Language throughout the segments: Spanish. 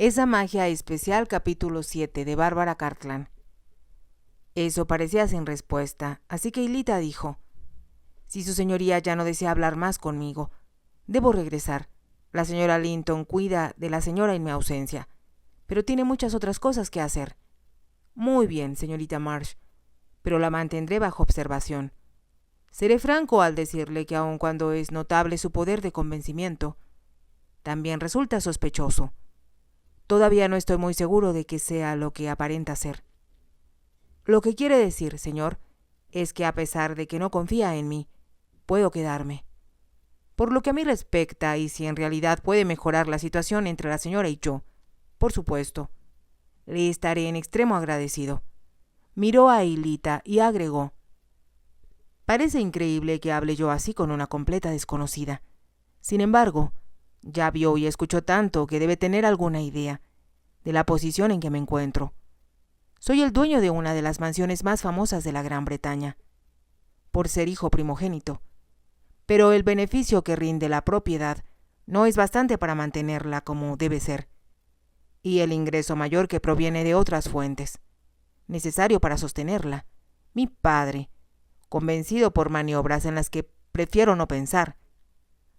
Esa magia especial, capítulo 7, de Bárbara Cartland. Eso parecía sin respuesta, así que Hilita dijo: si su señoría ya no desea hablar más conmigo, debo regresar. La señora Linton cuida de la señora en mi ausencia, pero tiene muchas otras cosas que hacer. Muy bien, señorita Marsh, pero la mantendré bajo observación. Seré franco al decirle que aun cuando es notable su poder de convencimiento, también resulta sospechoso. Todavía no estoy muy seguro de que sea lo que aparenta ser. Lo que quiere decir, señor, es que a pesar de que no confía en mí, puedo quedarme. Por lo que a mí respecta, y si en realidad puede mejorar la situación entre la señora y yo, por supuesto, le estaré en extremo agradecido. Miró a Hilita y agregó: parece increíble que hable yo así con una completa desconocida. Sin embargo, ya vio y escuchó tanto que debe tener alguna idea de la posición en que me encuentro. Soy el dueño de una de las mansiones más famosas de la Gran Bretaña, por ser hijo primogénito, pero el beneficio que rinde la propiedad no es bastante para mantenerla como debe ser, y el ingreso mayor que proviene de otras fuentes, necesario para sostenerla. Mi padre, convencido por maniobras en las que prefiero no pensar,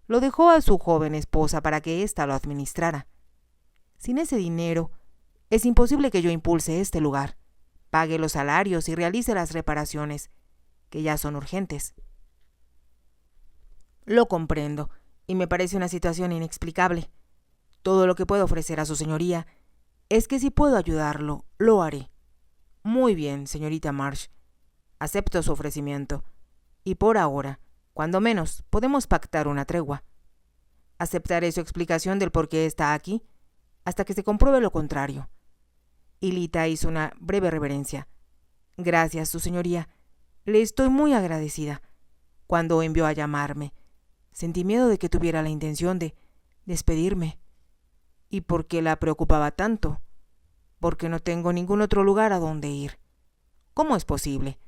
lo dejó a su joven esposa para que ésta lo administrara. Sin ese dinero, es imposible que yo impulse este lugar, pague los salarios y realice las reparaciones, que ya son urgentes. Lo comprendo, y me parece una situación inexplicable. Todo lo que puedo ofrecer a su señoría es que si puedo ayudarlo, lo haré. Muy bien, señorita Marsh. Acepto su ofrecimiento, y por ahora, cuando menos, podemos pactar una tregua. Aceptaré su explicación del por qué está aquí, hasta que se compruebe lo contrario. Hilita hizo una breve reverencia. Gracias, su señoría. Le estoy muy agradecida. Cuando envió a llamarme, sentí miedo de que tuviera la intención de despedirme. ¿Y por qué la preocupaba tanto? Porque no tengo ningún otro lugar a donde ir. ¿Cómo es posible?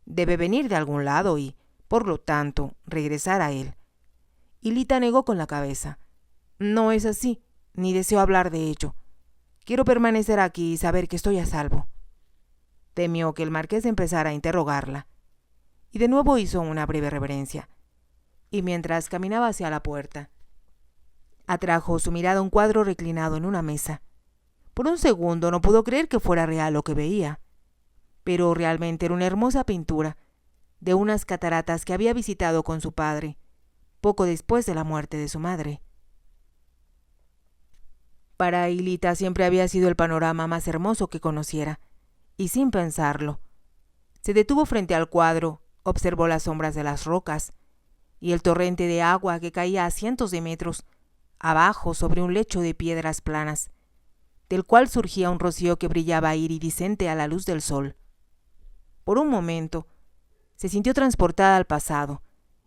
Debe venir de algún lado y, por lo tanto, regresar a él. Hilita negó con la cabeza. No es así, ni deseo hablar de ello. Quiero permanecer aquí y saber que estoy a salvo. Temió que el marqués empezara a interrogarla, y de nuevo hizo una breve reverencia, y mientras caminaba hacia la puerta, atrajo su mirada a un cuadro reclinado en una mesa. Por un segundo no pudo creer que fuera real lo que veía, pero realmente era una hermosa pintura de unas cataratas que había visitado con su padre, poco después de la muerte de su madre. Para Hilita siempre había sido el panorama más hermoso que conociera, y sin pensarlo, se detuvo frente al cuadro, observó las sombras de las rocas y el torrente de agua que caía a cientos de metros abajo sobre un lecho de piedras planas, del cual surgía un rocío que brillaba iridiscente a la luz del sol. Por un momento, se sintió transportada al pasado,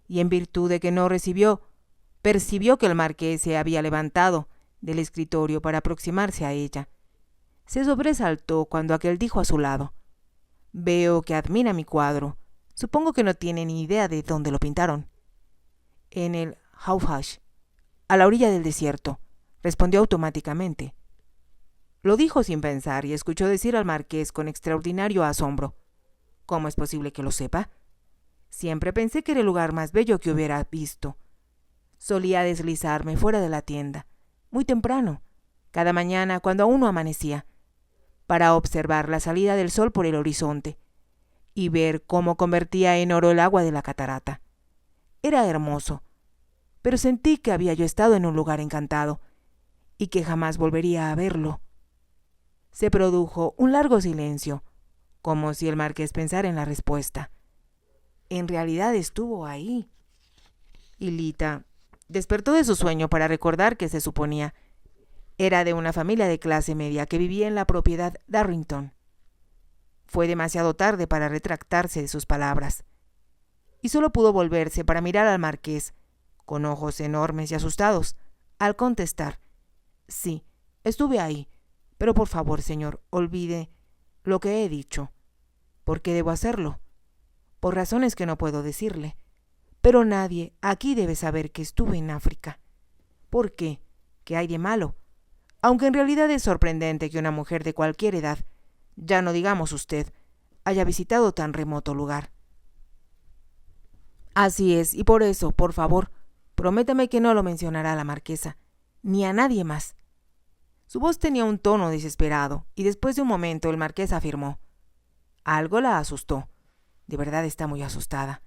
y en virtud de que no percibió que el marqués se había levantado del escritorio para aproximarse a ella. Se sobresaltó cuando aquel dijo a su lado: veo que admira mi cuadro. Supongo que no tiene ni idea de dónde lo pintaron. En el Haughage, a la orilla del desierto, respondió automáticamente. Lo dijo sin pensar y escuchó decir al marqués con extraordinario asombro: ¿cómo es posible que lo sepa? Siempre pensé que era el lugar más bello que hubiera visto. Solía deslizarme fuera de la tienda, muy temprano, cada mañana cuando aún no amanecía, para observar la salida del sol por el horizonte y ver cómo convertía en oro el agua de la catarata. Era hermoso, pero sentí que había yo estado en un lugar encantado y que jamás volvería a verlo. Se produjo un largo silencio, como si el marqués pensara en la respuesta. En realidad estuvo ahí. Hilita despertó de su sueño para recordar que se suponía era de una familia de clase media que vivía en la propiedad Darrington. Fue demasiado tarde para retractarse de sus palabras, y solo pudo volverse para mirar al marqués, con ojos enormes y asustados, al contestar: sí, estuve ahí, pero por favor, señor, olvide lo que he dicho. ¿Por qué debo hacerlo? Por razones que no puedo decirle. Pero nadie aquí debe saber que estuve en África. ¿Por qué? ¿Qué hay de malo? aunque en realidad es sorprendente que una mujer de cualquier edad, ya no digamos usted, haya visitado tan remoto lugar. Así es, y por eso, por favor, prométame que no lo mencionará a la marquesa, ni a nadie más. Su voz tenía un tono desesperado, y después de un momento el marqués afirmó: algo la asustó. De verdad está muy asustada.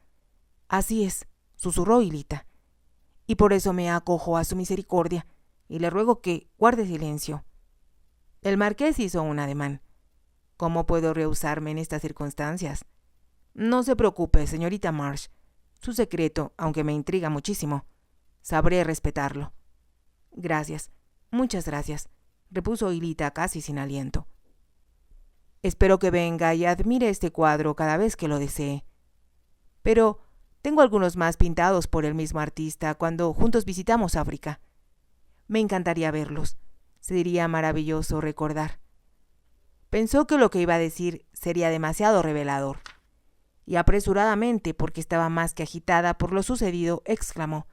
Así es, susurró Hilita, y por eso me acojo a su misericordia, y le ruego que guarde silencio. El marqués hizo un ademán. ¿Cómo puedo rehusarme en estas circunstancias? No se preocupe, señorita March. Su secreto, aunque me intriga muchísimo, sabré respetarlo. Gracias, muchas gracias, repuso Hilita casi sin aliento. Espero que venga y admire este cuadro cada vez que lo desee. Pero tengo algunos más pintados por el mismo artista cuando juntos visitamos África. Me encantaría verlos. Sería maravilloso recordar. Pensó que lo que iba a decir sería demasiado revelador, y apresuradamente, porque estaba más que agitada por lo sucedido, exclamó: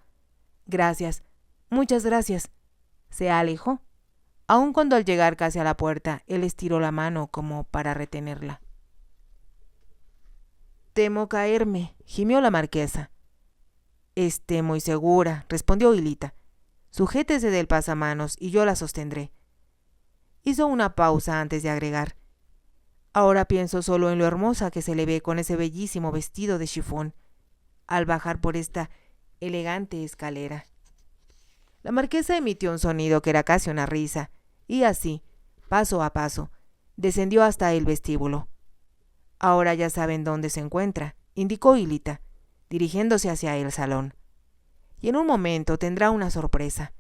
gracias, muchas gracias. Se alejó, aun cuando al llegar casi a la puerta, él estiró la mano como para retenerla. Temo caerme, gimió la marquesa. Esté muy segura, respondió Hilita. Sujétese del pasamanos y yo la sostendré. Hizo una pausa antes de agregar: ahora pienso solo en lo hermosa que se le ve con ese bellísimo vestido de chifón al bajar por esta elegante escalera. La marquesa emitió un sonido que era casi una risa, y así, paso a paso, descendió hasta el vestíbulo. Ahora ya saben dónde se encuentra, indicó Hilita, dirigiéndose hacia el salón. Y en un momento tendrá una sorpresa.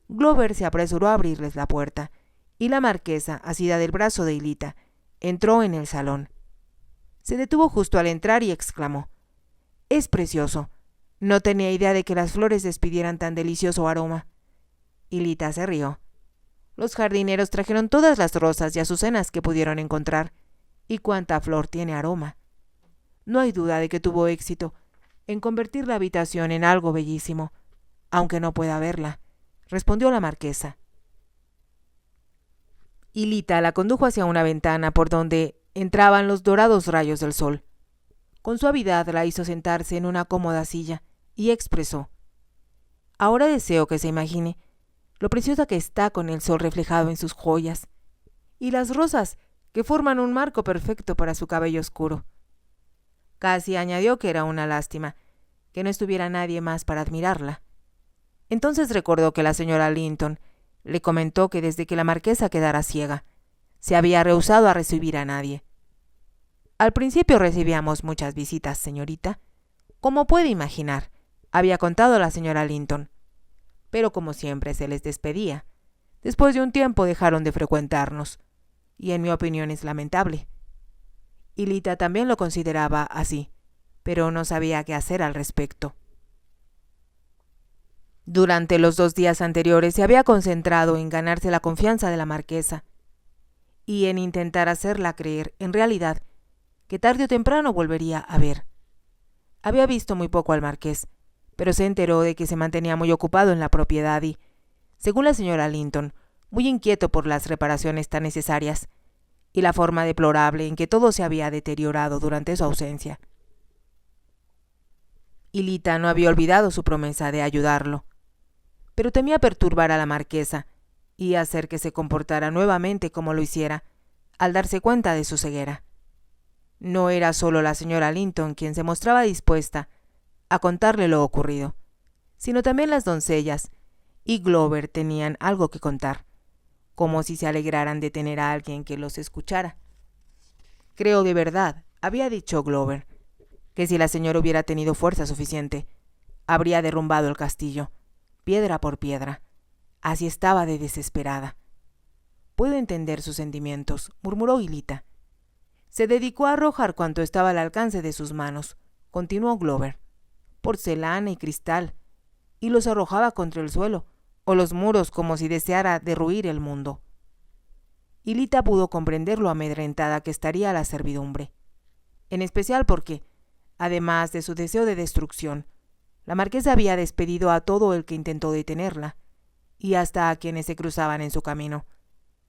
Glover se apresuró a abrirles la puerta, y la marquesa, asida del brazo de Hilita, entró en el salón. Se detuvo justo al entrar y exclamó: «Es precioso. No tenía idea de que las flores despidieran tan delicioso aroma». Hilita se rió. Los jardineros trajeron todas las rosas y azucenas que pudieron encontrar. ¿Y cuánta flor tiene aroma? No hay duda de que tuvo éxito en convertir la habitación en algo bellísimo, aunque no pueda verla, respondió la marquesa. Hilita la condujo hacia una ventana por donde entraban los dorados rayos del sol. Con suavidad la hizo sentarse en una cómoda silla y expresó: «Ahora deseo que se imagine lo preciosa que está con el sol reflejado en sus joyas, y las rosas que forman un marco perfecto para su cabello oscuro». Casi añadió que era una lástima que no estuviera nadie más para admirarla. Entonces recordó que la señora Linton le comentó que desde que la marquesa quedara ciega, se había rehusado a recibir a nadie. «Al principio recibíamos muchas visitas, señorita, como puede imaginar», había contado la señora Linton, «pero como siempre se les despedía. Después de un tiempo dejaron de frecuentarnos, y en mi opinión es lamentable». Hilita también lo consideraba así, pero no sabía qué hacer al respecto. Durante los 2 días anteriores se había concentrado en ganarse la confianza de la marquesa y en intentar hacerla creer, en realidad, que tarde o temprano volvería a ver. Había visto muy poco al marqués, pero se enteró de que se mantenía muy ocupado en la propiedad y, según la señora Linton, muy inquieto por las reparaciones tan necesarias y la forma deplorable en que todo se había deteriorado durante su ausencia. Hilita no había olvidado su promesa de ayudarlo, pero temía perturbar a la marquesa y hacer que se comportara nuevamente como lo hiciera al darse cuenta de su ceguera. No era solo la señora Linton quien se mostraba dispuesta a contarle lo ocurrido, sino también las doncellas y Glover tenían algo que contar, como si se alegraran de tener a alguien que los escuchara. «Creo de verdad», había dicho Glover, «que si la señora hubiera tenido fuerza suficiente, habría derrumbado el castillo, piedra por piedra. Así estaba de desesperada». «Puedo entender sus sentimientos», murmuró Hilita. «Se dedicó a arrojar cuanto estaba al alcance de sus manos», continuó Glover, «porcelana y cristal, y los arrojaba contra el suelo o los muros como si deseara derruir el mundo». Hilita pudo comprender lo amedrentada que estaría la servidumbre, en especial porque, además de su deseo de destrucción, la marquesa había despedido a todo el que intentó detenerla, y hasta a quienes se cruzaban en su camino,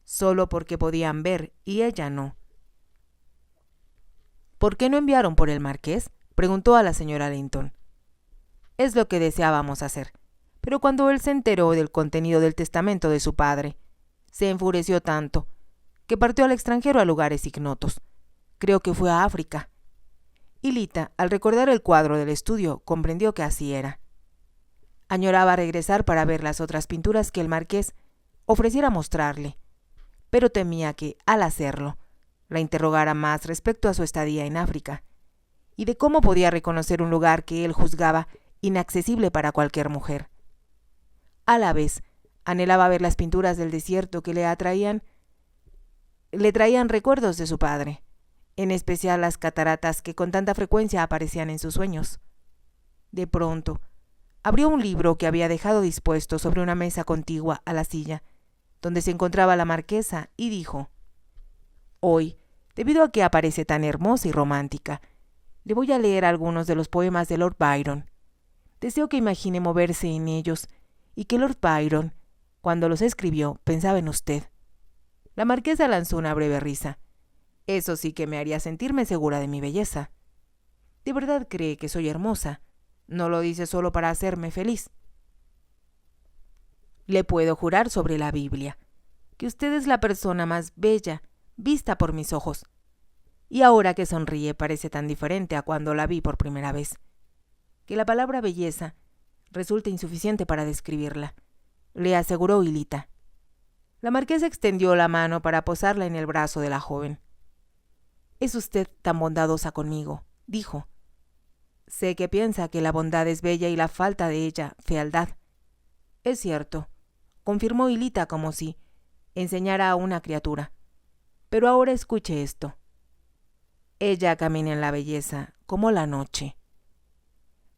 solo porque podían ver y ella no. ¿Por qué no enviaron por el marqués?, preguntó a la señora Linton. Es lo que deseábamos hacer, pero cuando él se enteró del contenido del testamento de su padre, se enfureció tanto que partió al extranjero a lugares ignotos. Creo que fue a África. Y Lita, al recordar el cuadro del estudio, comprendió que así era. Añoraba regresar para ver las otras pinturas que el marqués ofreciera mostrarle, pero temía que, al hacerlo, la interrogara más respecto a su estadía en África, y de cómo podía reconocer un lugar que él juzgaba inaccesible para cualquier mujer. A la vez, anhelaba ver las pinturas del desierto que le traían recuerdos de su padre, en especial las cataratas que con tanta frecuencia aparecían en sus sueños. De pronto, abrió un libro que había dejado dispuesto sobre una mesa contigua a la silla, donde se encontraba la marquesa, y dijo: «Hoy, debido a que aparece tan hermosa y romántica, le voy a leer algunos de los poemas de Lord Byron. Deseo que imagine moverse en ellos, y que Lord Byron, cuando los escribió, pensaba en usted». La marquesa lanzó una breve risa. «Eso sí que me haría sentirme segura de mi belleza. ¿De verdad cree que soy hermosa? No lo dice solo para hacerme feliz». «Le puedo jurar sobre la Biblia que usted es la persona más bella vista por mis ojos. Y ahora que sonríe parece tan diferente a cuando la vi por primera vez, que la palabra belleza resulta insuficiente para describirla», le aseguró Hilita. La marquesa extendió la mano para posarla en el brazo de la joven. «Es usted tan bondadosa conmigo», dijo. «Sé que piensa que la bondad es bella y la falta de ella fealdad». «Es cierto», confirmó Hilita como si enseñara a una criatura. «Pero ahora escuche esto. Ella camina en la belleza como la noche».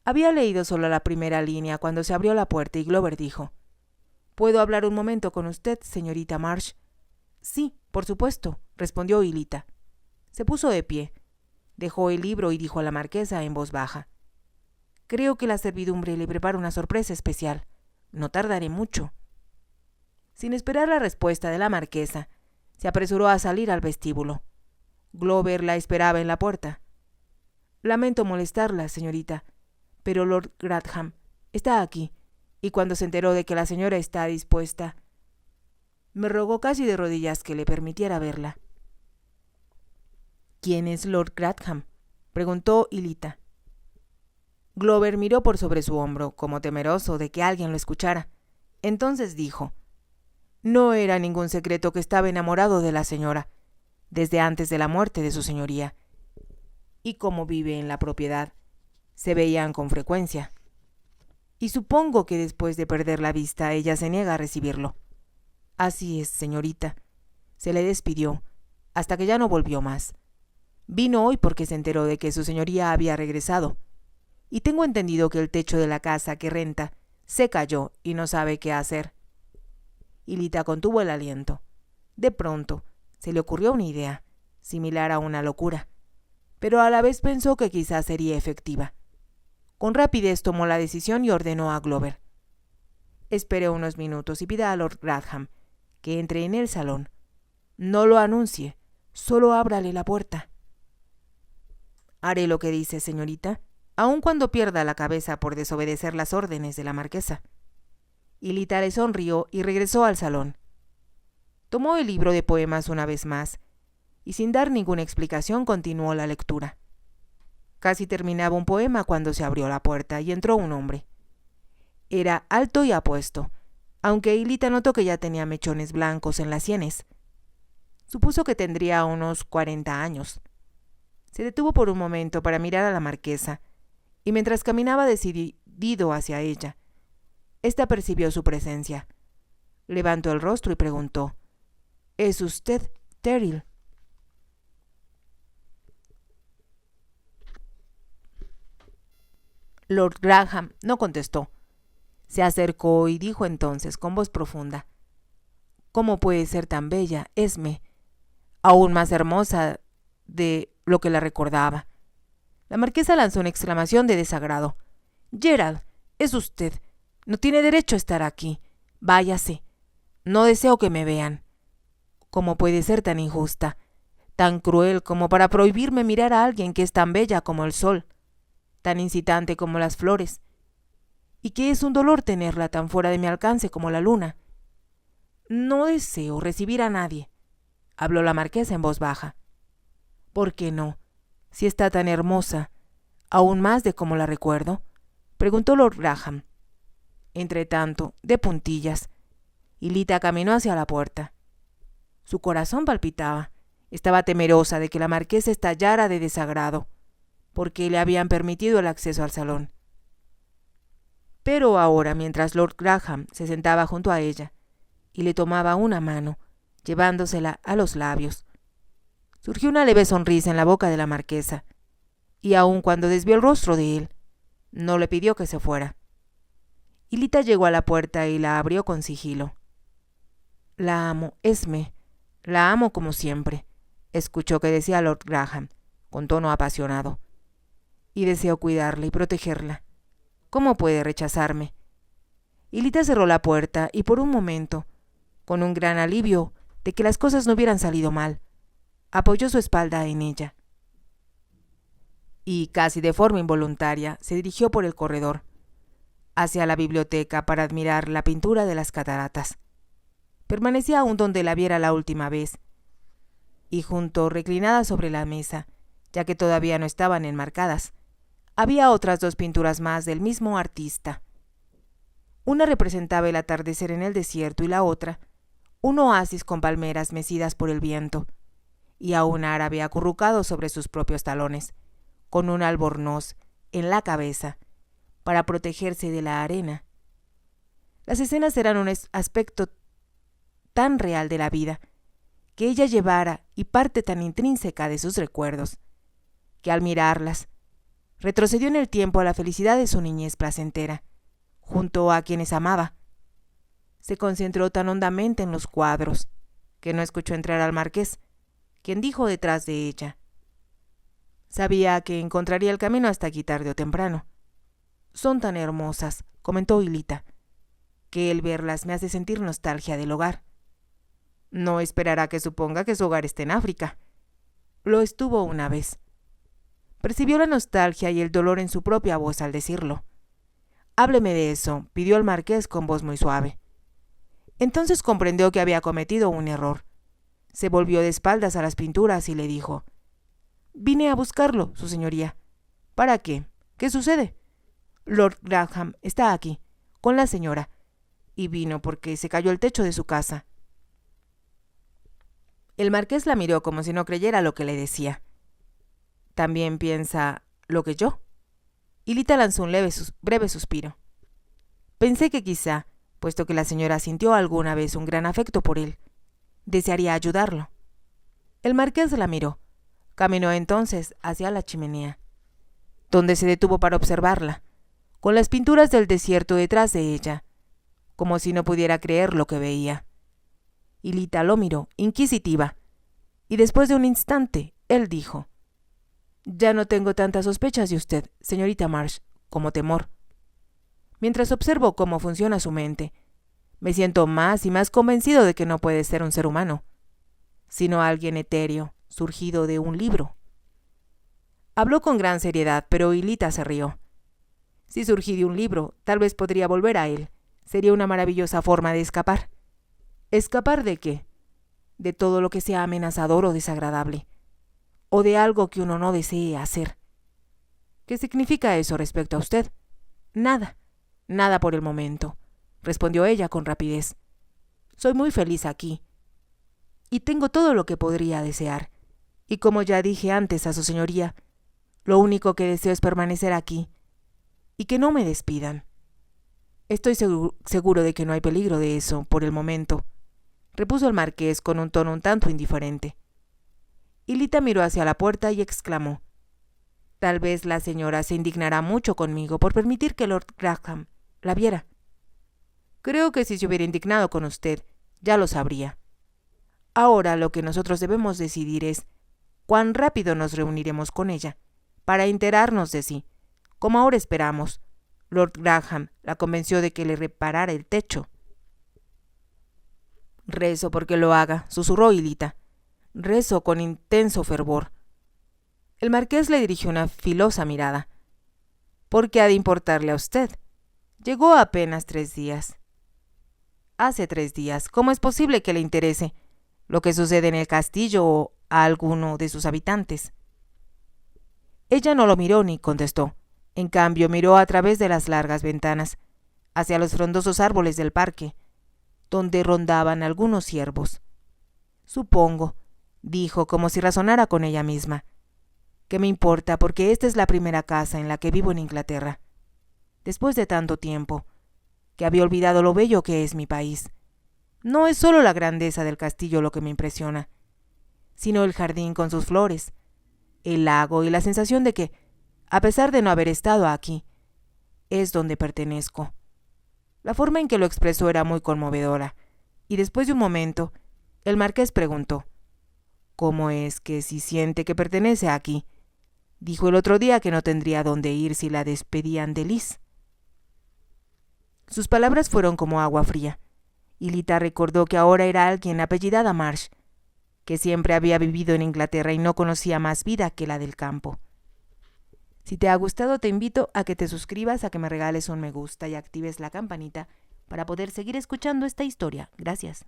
Había leído solo la primera línea cuando se abrió la puerta y Glover dijo: «¿Puedo hablar un momento con usted, señorita March?» «Sí, por supuesto», respondió Hilita. Se puso de pie, dejó el libro y dijo a la marquesa en voz baja: «Creo que la servidumbre le prepara una sorpresa especial. No tardaré mucho». Sin esperar la respuesta de la marquesa, se apresuró a salir al vestíbulo. Glover la esperaba en la puerta. «Lamento molestarla, señorita, pero Lord Grantham está aquí, y cuando se enteró de que la señora está dispuesta, me rogó casi de rodillas que le permitiera verla». «¿Quién es Lord Grantham?», preguntó Hilita. Glover miró por sobre su hombro, como temeroso de que alguien lo escuchara. Entonces dijo: «No era ningún secreto que estaba enamorado de la señora, desde antes de la muerte de su señoría, y como vive en la propiedad, se veían con frecuencia. Y supongo que después de perder la vista ella se niega a recibirlo». «Así es, señorita». Se le despidió, hasta que ya no volvió más. «Vino hoy porque se enteró de que su señoría había regresado, y tengo entendido que el techo de la casa que renta se cayó y no sabe qué hacer». Hilita contuvo el aliento. De pronto se le ocurrió una idea, similar a una locura, pero a la vez pensó que quizás sería efectiva. Con rapidez tomó la decisión y ordenó a Glover: «Espere unos minutos y pida a Lord Grantham que entre en el salón. No lo anuncie, solo ábrale la puerta». «Haré lo que dice, señorita, aun cuando pierda la cabeza por desobedecer las órdenes de la marquesa». Hilita le sonrió y regresó al salón. Tomó el libro de poemas una vez más, y sin dar ninguna explicación continuó la lectura. Casi terminaba un poema cuando se abrió la puerta y entró un hombre. Era alto y apuesto, aunque Hilita notó que ya tenía mechones blancos en las sienes. Supuso que tendría unos 40 años. Se detuvo por un momento para mirar a la marquesa, y mientras caminaba decidido hacia ella, ésta percibió su presencia. Levantó el rostro y preguntó: «¿Es usted Terrell?». Lord Grantham no contestó. Se acercó y dijo entonces con voz profunda: «¿Cómo puede ser tan bella, Esme? Aún más hermosa de lo que la recordaba». La marquesa lanzó una exclamación de desagrado. «Gerald, es usted. No tiene derecho a estar aquí. Váyase. No deseo que me vean. ¿Cómo puede ser tan injusta, tan cruel como para prohibirme mirar a alguien que es tan bella como el sol, tan incitante como las flores, y que es un dolor tenerla tan fuera de mi alcance como la luna? No deseo recibir a nadie, habló la marquesa en voz baja. ¿Por qué no? Si está tan hermosa, aún más de como la recuerdo, preguntó Lord Graham. Entretanto, de puntillas, y Lita caminó hacia la puerta. Su corazón palpitaba. Estaba temerosa de que la marquesa estallara de desagrado, porque le habían permitido el acceso al salón. Pero ahora, mientras Lord Graham se sentaba junto a ella y le tomaba una mano, llevándosela a los labios, surgió una leve sonrisa en la boca de la marquesa, y aun cuando desvió el rostro de él, no le pidió que se fuera. Y Lita llegó a la puerta y la abrió con sigilo. «La amo, Esme, la amo como siempre», escuchó que decía Lord Graham, con tono apasionado. «Y deseo cuidarla y protegerla. ¿Cómo puede rechazarme?» Y Lita cerró la puerta y por un momento, con un gran alivio de que las cosas no hubieran salido mal, apoyó su espalda en ella. Y casi de forma involuntaria se dirigió por el corredor, hacia la biblioteca para admirar la pintura de las cataratas. Permanecía aún donde la viera la última vez, y junto, reclinada sobre la mesa, ya que todavía no estaban enmarcadas, había otras dos pinturas más del mismo artista. Una representaba el atardecer en el desierto y la otra, un oasis con palmeras mecidas por el viento, y a un árabe acurrucado sobre sus propios talones, con un albornoz en la cabeza, para protegerse de la arena. Las escenas eran un aspecto tan real de la vida, que ella llevara y parte tan intrínseca de sus recuerdos, que al mirarlas, retrocedió en el tiempo a la felicidad de su niñez placentera, junto a quienes amaba. Se concentró tan hondamente en los cuadros, que no escuchó entrar al marqués, quien dijo detrás de ella: «Sabía que encontraría el camino hasta aquí tarde o temprano. Son tan hermosas», comentó Lita, «que el verlas me hace sentir nostalgia del hogar». No esperará que suponga que su hogar esté en África. Lo estuvo una vez. Percibió la nostalgia y el dolor en su propia voz al decirlo. «Hábleme de eso», pidió el marqués con voz muy suave. Entonces comprendió que había cometido un error. Se volvió de espaldas a las pinturas y le dijo: «Vine a buscarlo, su señoría». «¿Para qué? ¿Qué sucede?» «Lord Graham está aquí, con la señora, y vino porque se cayó el techo de su casa». El marqués la miró como si no creyera lo que le decía. «¿También piensa lo que yo?» Y Lita lanzó un breve suspiro. «Pensé que quizá, puesto que la señora sintió alguna vez un gran afecto por él, desearía ayudarlo». El marqués la miró. Caminó entonces hacia la chimenea, donde se detuvo para observarla, con las pinturas del desierto detrás de ella, como si no pudiera creer lo que veía. Y Lita lo miró, inquisitiva, y después de un instante, él dijo: «Ya no tengo tantas sospechas de usted, señorita Marsh, como temor. Mientras observo cómo funciona su mente, me siento más y más convencido de que no puede ser un ser humano, sino alguien etéreo, surgido de un libro». Habló con gran seriedad, pero Lita se rió. «Si surgí de un libro, tal vez podría volver a él. Sería una maravillosa forma de escapar». ¿Escapar de qué? De todo lo que sea amenazador o desagradable, o de algo que uno no desee hacer. ¿Qué significa eso respecto a usted? Nada, nada por el momento, respondió ella con rapidez. Soy muy feliz aquí, y tengo todo lo que podría desear, y como ya dije antes a su señoría, lo único que deseo es permanecer aquí, y que no me despidan. Estoy seguro de que no hay peligro de eso por el momento, repuso el marqués con un tono un tanto indiferente. Y Lita miró hacia la puerta y exclamó: «Tal vez la señora se indignará mucho conmigo por permitir que Lord Graham la viera». «Creo que si se hubiera indignado con usted, ya lo sabría. Ahora lo que nosotros debemos decidir es cuán rápido nos reuniremos con ella, para enterarnos de si, como ahora esperamos, Lord Graham la convenció de que le reparara el techo». Rezo porque lo haga, susurró Hilita. Rezo con intenso fervor. El marqués le dirigió una filosa mirada. ¿Por qué ha de importarle a usted? Llegó apenas 3 días. Hace 3 días, ¿cómo es posible que le interese lo que sucede en el castillo o a alguno de sus habitantes? Ella no lo miró ni contestó. En cambio, miró a través de las largas ventanas, hacia los frondosos árboles del parque, donde rondaban algunos ciervos. Supongo, dijo como si razonara con ella misma, que me importa porque esta es la primera casa en la que vivo en Inglaterra, después de tanto tiempo, que había olvidado lo bello que es mi país. No es solo la grandeza del castillo lo que me impresiona, sino el jardín con sus flores, el lago y la sensación de que, a pesar de no haber estado aquí, es donde pertenezco. La forma en que lo expresó era muy conmovedora, y después de un momento, el marqués preguntó: ¿Cómo es que si siente que pertenece aquí? Dijo el otro día que no tendría dónde ir si la despedían de Liz. Sus palabras fueron como agua fría. Hilita recordó que ahora era alguien apellidada Marsh, que siempre había vivido en Inglaterra y no conocía más vida que la del campo. Si te ha gustado, te invito a que te suscribas, a que me regales un me gusta y actives la campanita para poder seguir escuchando esta historia. Gracias.